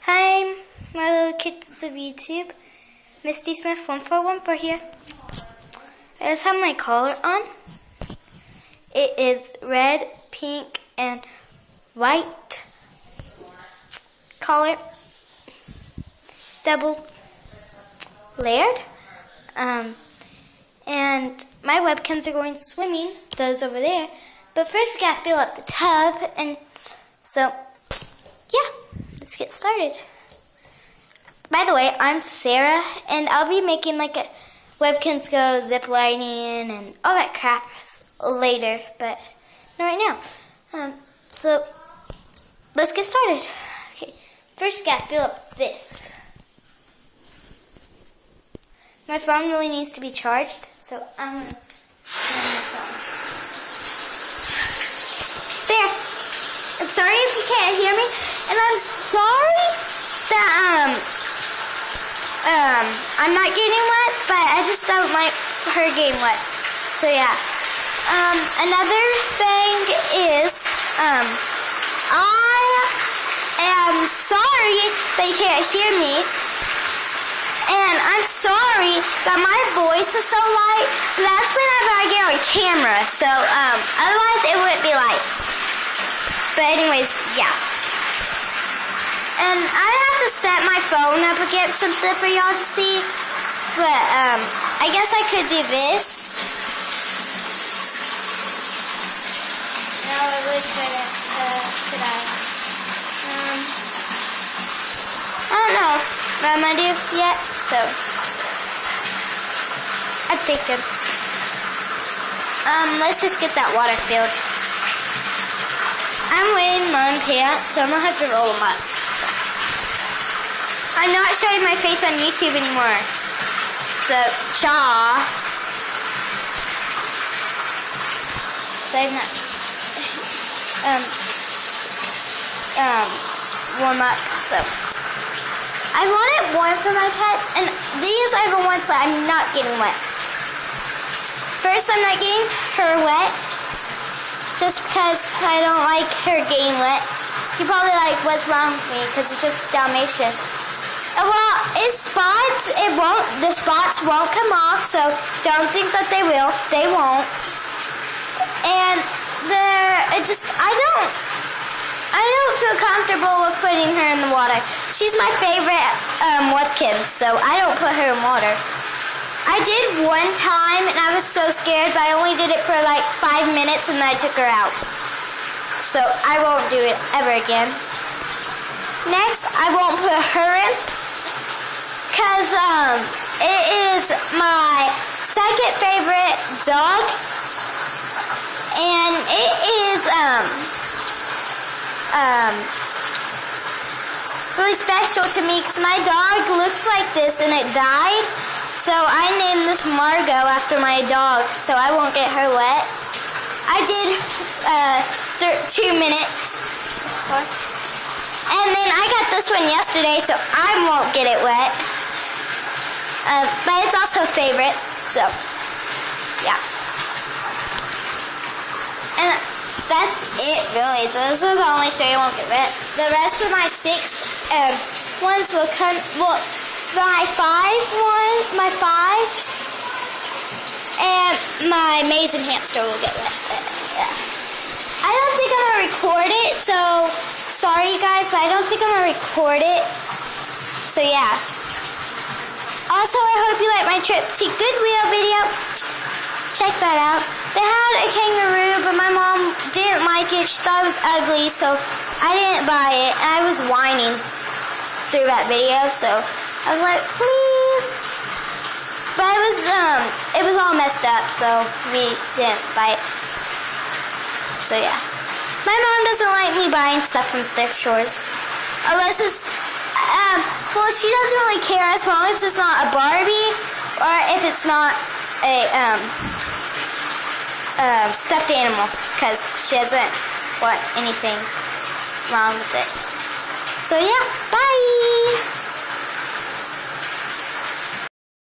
Hi, my little kids of YouTube. Misty Smith 1414 here. I just have my collar on. It is red, pink, and white collar. Double layered. And my webcams are going swimming. Those over there. But first we gotta fill up the tub. And so, yeah. Let's get started. By the way, I'm Sarah, and I'll be making like a webcams go zip lining and all that crap later, but not right now. So let's get started. Okay, first we gotta fill up this. My phone really needs to be charged, so I'm gonna turn this on. There. I'm sorry if you can't hear me. And I'm sorry that I'm not getting wet, but I just don't like her getting wet. So yeah. Another thing is I am sorry that you can't hear me. And I'm sorry that my voice is so light. But that's whenever I get on camera. So otherwise it wouldn't be light. But anyways, yeah. And I have to set my phone up against something for y'all to see. But I guess I could do this. No, I really couldn't. Could I? I don't know what I'm gonna do yet, so I'm thinking. Let's just get that water filled. I'm wearing my own pants, so I'm gonna have to roll them up. I'm not showing my face on YouTube anymore. So, cha. So I'm not warm up. So I want it warm for my pets, and these are the ones that I'm not getting wet. First, I'm not getting her wet, just because I don't like her getting wet. You're probably like, what's wrong with me? Because it's just Dalmatian. Well, the spots won't come off, so don't think that they will. They won't. And I don't feel comfortable with putting her in the water. She's my favorite Webkinz, so I don't put her in water. I did one time, and I was so scared, but I only did it for like 5 minutes, and then I took her out. So I won't do it ever again. Next, I won't put her in, because it is my second favorite dog, and it is really special to me, because my dog looked like this, and it died. So I named this Margot after my dog, so I won't get her wet. I did 2 minutes. And then I got this one yesterday, so I won't get it wet. But it's also a favorite, so yeah. And that's it, really. Those are the only 3 I won't get wet. The rest of my 6 ones will come. Well, my 5s and my Mason hamster will get wet. Yeah. I don't think I'm gonna record it, so sorry you guys, but I don't think I'm gonna record it. So yeah. Also, I hope you like my trip to Goodwill video. Check that out. They had a kangaroo, but my mom didn't like it. She thought it was ugly, so I didn't buy it. And I was whining through that video, so I was like, please. But it was all messed up, so we didn't buy it. So yeah. My mom doesn't like me buying stuff from thrift stores. Unless it's, well, she doesn't really care as long as it's not a Barbie or if it's not a, stuffed animal. Because she doesn't want anything wrong with it. So yeah, bye.